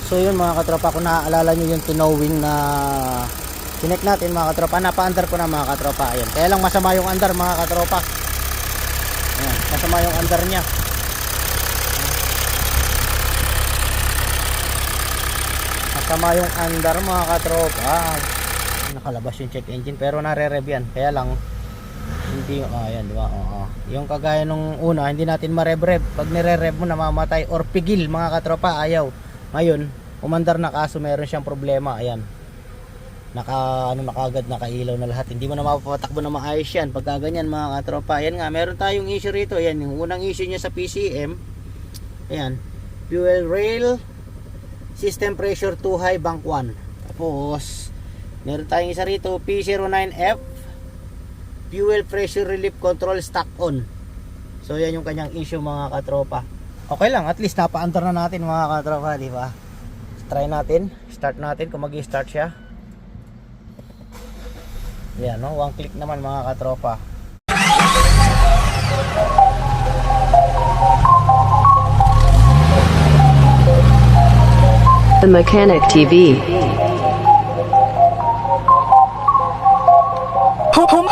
So yun mga katropa, kung naaalala nyo yung tinowing na connect natin mga katropa, napa-under ko na mga katropa. Ayan. Kaya lang masama yung under mga katropa. Ayan, masama yung under nya. Masama yung under mga katropa. Nakalabas yung check engine pero nare-rev yan. Kaya lang hindi, ayan diba, yung kagaya nung una hindi natin ma-rev-rev. Pag nire-rev mo namamatay or pigil mga katropa, ayaw. Ngayon umandar na, kaso meron siyang problema. Ayan, nakagad, nakailaw na lahat, hindi mo na mapapatakbo na maayos yan pagka ganyan mga katropa. Ayan nga, meron tayong issue rito. Ayan, yung unang issue niya sa PCM. Ayan, fuel rail system pressure too high, bank 1. Tapos meron tayong isa rito, P09F fuel pressure relief control stuck on. So yan yung kanyang issue mga katropa. Okay lang, at least napa-under na natin mga katropa, di ba? Try natin, start natin kung mag-i-start siya. Yan, no? One click naman mga katropa. The Mechanic TV.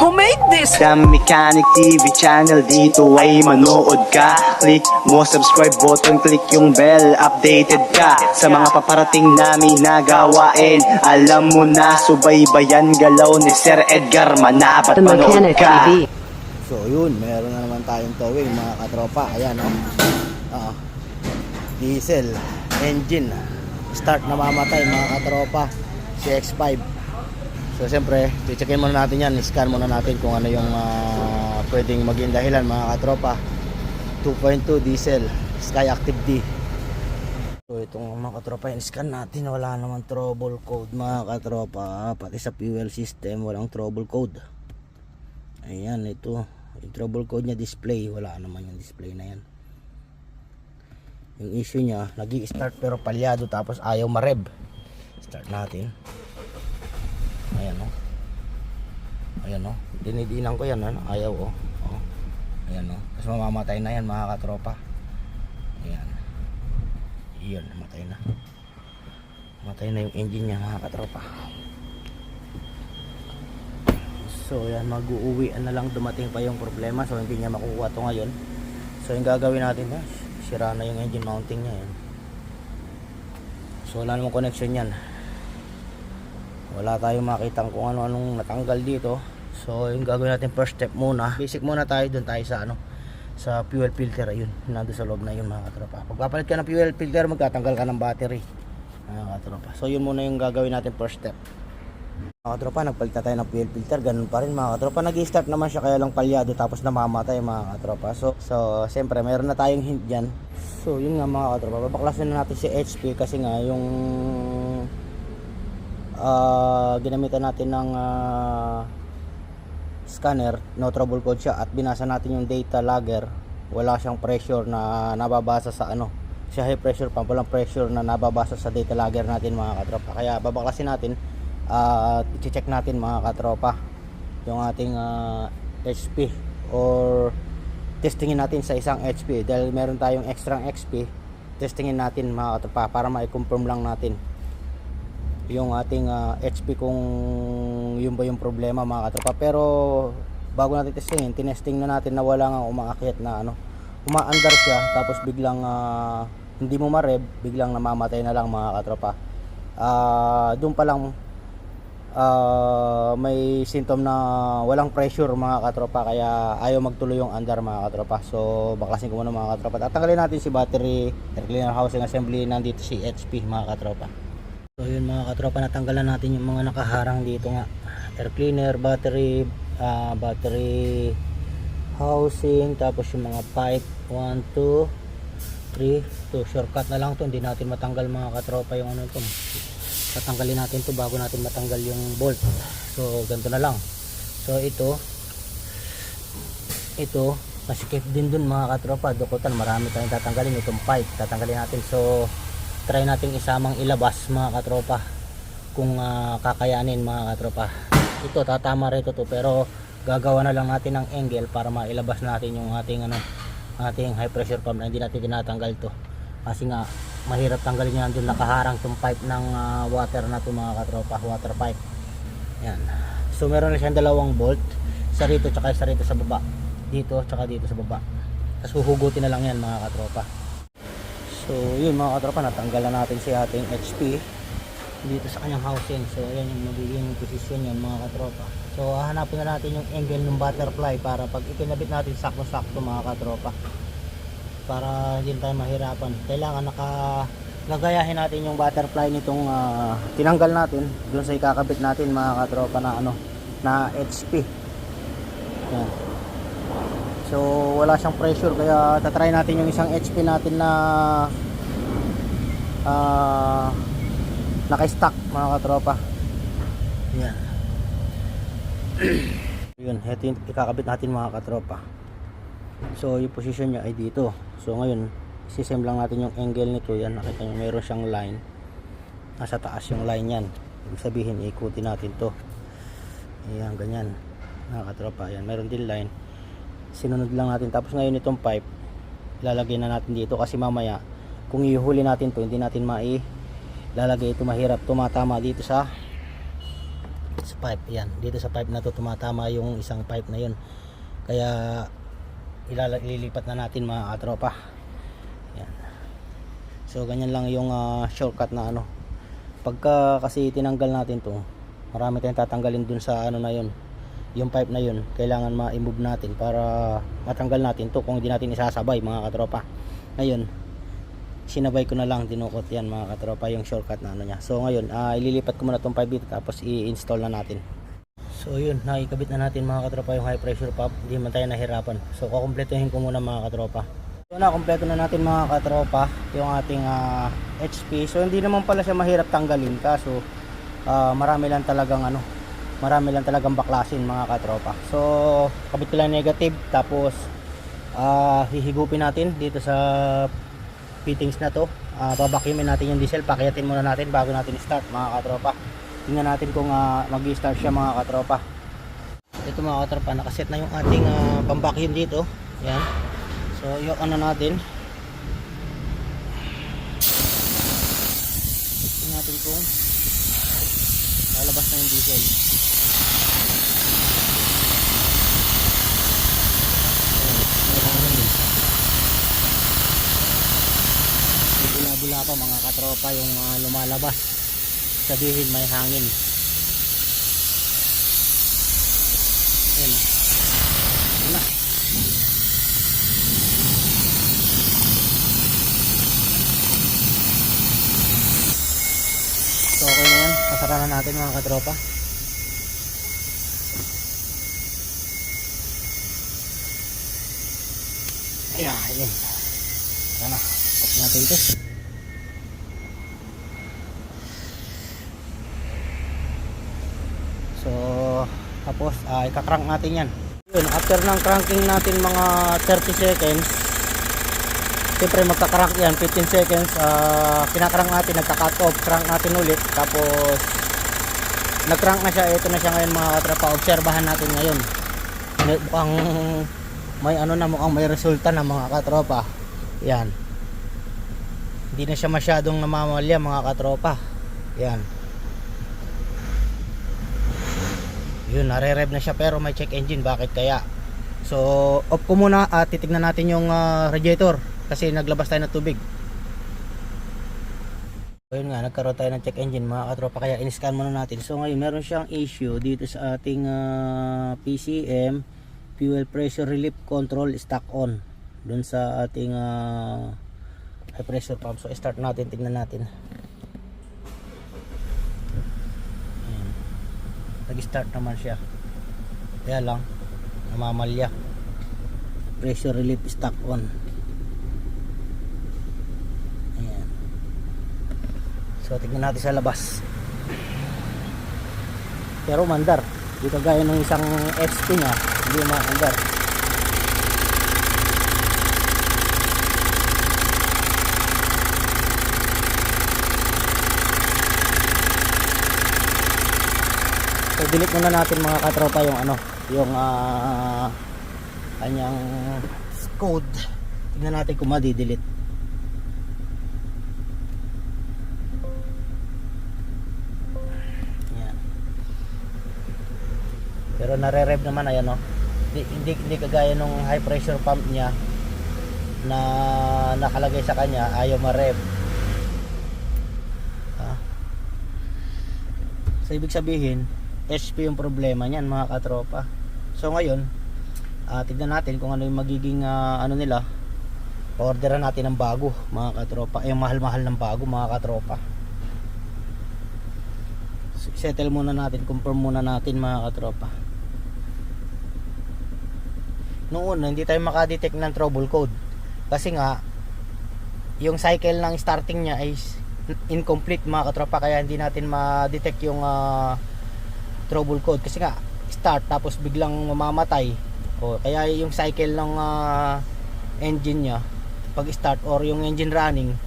Who made this? Sa Mechanic TV channel, dito ay manood ka. Click mo subscribe button, click yung bell, updated ka sa mga paparating namin na gawain. Alam mo na, subaybayan galaw ni Sir Edgar Manabat. The Manood Mechanic ka. TV. So yun, meron na naman tayong towing mga katropa. Ayan, no? Diesel engine start na mamatay mga katropa, CX5. So siyempre, checkin muna natin yan, scan muna natin kung ano yung pwedeng maging dahilan mga katropa. 2.2 diesel, Sky Active D. So itong mga katropa, scan natin, wala naman trouble code mga katropa. Pati sa fuel system, walang trouble code. Ayan, ito, yung trouble code nya display, wala naman yung display na yan. Yung issue nya, nag-i-start pero palyado tapos ayaw ma-rev. Start natin. Ayan, no? Ayan, no? Dinidinan ko yan, ano? Ayaw, oh. Ayan, no? Tapos mamamatay na yan mga katropa. Ayan. Iyon, namatay na. Matay na yung engine niya mga katropa. So yan, mag-uuwian na lang, dumating pa yung problema. So hindi niya makukuha to ngayon. So yung gagawin natin, sira na yung engine mounting niya yan. So wala namang connection yan. Wala tayong makitang kung ano-anong natanggal dito. So yung gagawin natin, first step muna, basic muna tayo, dun tayo sa sa fuel filter. Ayun, nandun sa loob na yun mga katropa. Pagpapalit ka ng fuel filter, magtatanggal ka ng battery mga katropa. So yun muna yung gagawin natin, first step mga katropa. Nagpalit tayo ng fuel filter, ganun pa rin mga katropa. Nag-i-start naman siya, kaya lang palyado tapos namamatay mga katropa. So siyempre meron na tayong hint dyan. So yun nga mga katropa, babaklasin na natin si HP kasi nga yung ginamitan natin ng scanner, no trouble code siya, at binasa natin yung data logger, wala siyang pressure na nababasa sa siya high pressure pump, walang pressure na nababasa sa data logger natin mga katropa. Kaya babaklasin natin at i-check natin mga katropa yung ating HP, or testingin natin sa isang HP dahil meron tayong extra XP. Testingin natin mga katropa para ma-confirm lang natin yung ating HP kung yun ba yung problema mga katropa. Pero bago natin testingin, tinesting na natin na wala nga umaakyat na umaandar siya tapos biglang hindi mo ma-rev, biglang namamatay na lang mga katropa. Doon pa lang may symptom na walang pressure mga katropa, kaya ayaw magtuloy yung andar mga katropa. So baklasin ko muna mga katropa. Tatanggalin natin si battery, air cleaner housing assembly, nandito si HP mga katropa. So yun mga katropa, natanggalan natin yung mga nakaharang dito nga, air cleaner, battery housing, tapos yung mga pipe 1, 2, 3. To shortcut na lang to, hindi natin matanggal mga katropa yung ito. Tatanggalin natin to bago natin matanggal yung bolt. So ganito na lang. So ito masikip din dun mga katropa, dukutan, marami tayong tatanggalin. Itong pipe tatanggalin natin. So try nating isamang ilabas mga katropa kung kakayanin mga katropa. Ito tatama rito to, pero gagawa na lang natin ng angle para mailabas natin yung ating ating high pressure pump na hindi natin tinatanggal to, kasi nga mahirap tanggalin yan. Doon nakaharang tong pipe ng water na to mga katropa, water pipe. Yan. So meron na siyang dalawang bolt, isa rito tsaka isa rito sa baba, dito tsaka dito sa baba. Tapos huhugutin na lang yan mga katropa. So yun mga katropa, natanggalan natin si ating HP dito sa kanyang housing. So ayan yung magiging position yan mga katropa. So hahanapin na natin yung angle ng butterfly para pag ikinabit natin sakto-sakto mga katropa, para hindi tayo mahirapan. Kailangan nagayahin natin yung butterfly nitong tinanggal natin doon sa ikakabit natin mga katropa na na HP. Yan. So wala siyang pressure, kaya tatry natin yung isang HP natin na naka-stack mga katropa. Yan. Yun, ito yung ikakabit natin mga katropa. So yung position niya ay dito. So ngayon sisem lang natin yung angle nito. Yan, nakita nyo meron siyang line, nasa taas yung line yan. Ibig sabihin ikutin natin to. Ayan, ganyan mga katropa. Ayan, meron din line, sinunod lang natin. Tapos ngayon itong pipe ilalagay na natin dito, kasi mamaya kung ihuli natin to, hindi natin lalagay ito, mahirap tumatama dito sa pipe. Ayan, dito sa pipe na to tumatama yung isang pipe na yun, kaya ililipat na natin mga katropa. Ayan. So ganyan lang yung shortcut na pagka kasi tinanggal natin to, marami tayong tatanggalin dun sa na yun, yung pipe na yun. Kailangan ma-move natin para matanggal natin to kung hindi natin isasabay mga katropa. Ngayon sinabay ko na lang, dinukot yan mga katropa, yung shortcut na niya. So ngayon ililipat ko muna tong pipe dito, tapos i-install na natin. So yun, nakikabit na natin mga katropa yung high pressure pump. Hindi man tayo nahirapan. So kukumpletuhin ko muna mga katropa. So nakumpleto na natin mga katropa yung ating HP. So hindi naman pala siya mahirap tanggalin, kaso marami lang talagang baklasin mga katropa. So kabit ko lang negative, tapos hihigupin natin dito sa fittings na to. Babakyumin natin yung diesel, pakyatin muna natin bago natin start mga katropa. Tingnan natin kung mag-i-start siya mga katropa. Ito mga katropa, nakaset na yung ating pambacuum dito. Yan. So i-on na natin. Tingnan natin kung lalabas na yung diesel. Bula-bula pa mga katropa yung lumalabas, sabihin may hangin. Ayan. Wala. So okay na yan, pasara na natin mga katropa. Ayan. Tara na, off natin ito. So tapos ika-crank natin yan. Yun, after ng cranking natin mga 30 seconds, siyempre magka-crank yan 15 seconds. Kina-crank natin, nagka-cut off, crank natin ulit, tapos nag-crank na siya. Ito na siya ngayon mga katropa. Obserbahan natin ngayon, mukhang mukhang may resulta na mga katropa. Yan, hindi na siya masyadong namamalya mga katropa. Yan. Yun, nare-rev na siya pero may check engine. Bakit kaya? So off ko muna at titignan natin yung radiator kasi naglabas tayo ng tubig. So yun nga, nagkaroon tayo ng check engine mga katropa, kaya in-scan muna natin. So ngayon meron siyang issue dito sa ating PCM, fuel pressure relief control stack on, dun sa ating high pressure pump. So start natin, tignan natin. Nag-start naman siya, kaya lang namamalya. Pressure relief stack on. Ayan. So tignan natin sa labas, pero mandar, di kagaya ng isang HP nya, hindi mandar. So delete muna natin mga katropa yung yung kanyang code. Tingnan natin kung madi-delete. pero nare-rev naman, ayan, no. Hindi kagaya nung high pressure pump niya na nakalagay sa kanya, ayaw ma-rev. So ibig sabihin HP yung problema niyan, mga katropa. So ngayon tignan natin kung ano yung magiging ano nila. Orderan natin ng bago, mga katropa. Yung mahal-mahal ng bago, mga katropa. Settle muna natin, confirm muna natin, mga katropa. Noon hindi tayo makadetect ng trouble code kasi nga yung cycle ng starting niya ay incomplete, mga katropa, kaya hindi natin ma-detect yung trouble code kasi nga start tapos biglang mamamatay. Kaya yung cycle ng engine niya pag start or yung engine running,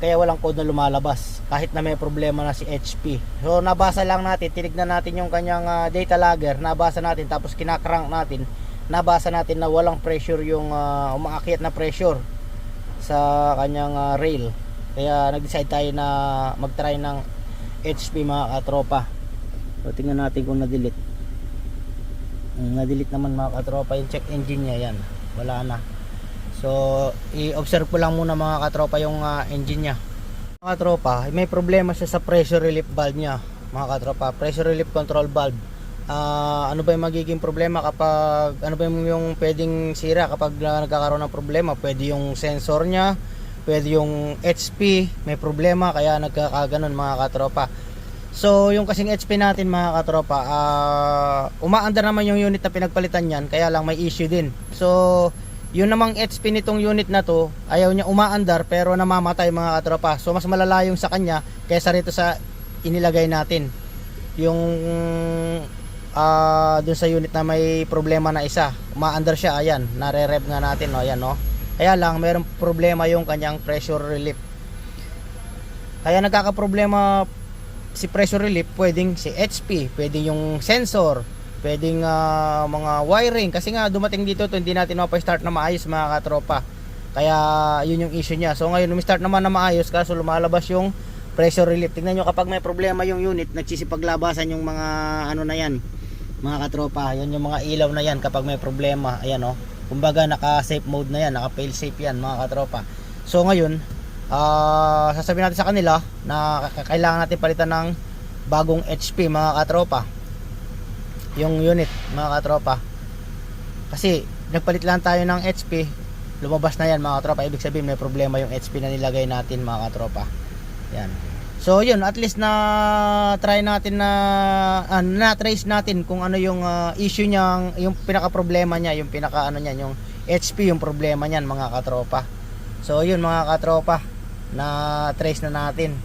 kaya walang code na lumalabas kahit na may problema na si HP. So nabasa lang natin, tinignan natin yung kanyang data logger, nabasa natin, tapos kinakrank natin, nabasa natin na walang pressure yung umaakyat na pressure sa kanyang rail. Kaya nag-decide tayo na mag-try ng HP, mga katropa. So tingnan natin kung na-delete. Na-delete naman, mga katropa, yung check engine niya, yan. Wala na. So i-observe ko lang muna, mga katropa, yung engine niya. Mga katropa, may problema siya sa pressure relief valve niya, mga katropa. Pressure relief control valve. Ano ba yung magiging problema kapag, ano ba yung pwedeng sira kapag nagkakaroon ng problema? Pwede yung sensor nya, pwede yung HP may problema kaya nagkakaganon, mga katropa. So yung kasing HP natin, mga katropa, umaandar naman yung unit na pinagpalitan yan, kaya lang may issue din. So yun namang HP nitong unit na to, ayaw niya umaandar pero namamatay, mga katropa. So mas malala yung sa kanya kaysa rito sa inilagay natin, yung dun sa unit na may problema na isa, umaandar siya, ayan, nare-rev nga natin, no, ayan, no. Kaya lang mayroong problema yung kanyang pressure relief. Kaya nagkakaproblema si pressure relief, pwedeng si HP, pwedeng yung sensor, pwedeng mga wiring, kasi nga dumating dito to, hindi natin mapa-start na maayos, mga katropa. Kaya yun yung issue niya. So ngayon umi-start naman na maayos, kaso lumalabas yung pressure relief. Tingnan nyo, kapag may problema yung unit, nagsisipaglabasan yung mga ano na yan, mga katropa. Yan yung mga ilaw na yan kapag may problema. Ayan, oh. Kumbaga naka safe mode na yan, naka fail safe yan, mga katropa. So ngayon sasabihin natin sa kanila na kailangan natin palitan ng bagong HP, mga katropa, yung unit, mga katropa. Kasi nagpalit lang tayo ng HP, lumabas na yan, mga katropa. Ibig sabihin may problema yung HP na nilagay natin, mga katropa. Yan. So yun, at least na try natin na trace natin kung ano yung issue niya, yung pinaka problema niya, yung pinaka ano niya, yung HP yung problema niyan, mga katropa. So yun, mga katropa, na trace na natin.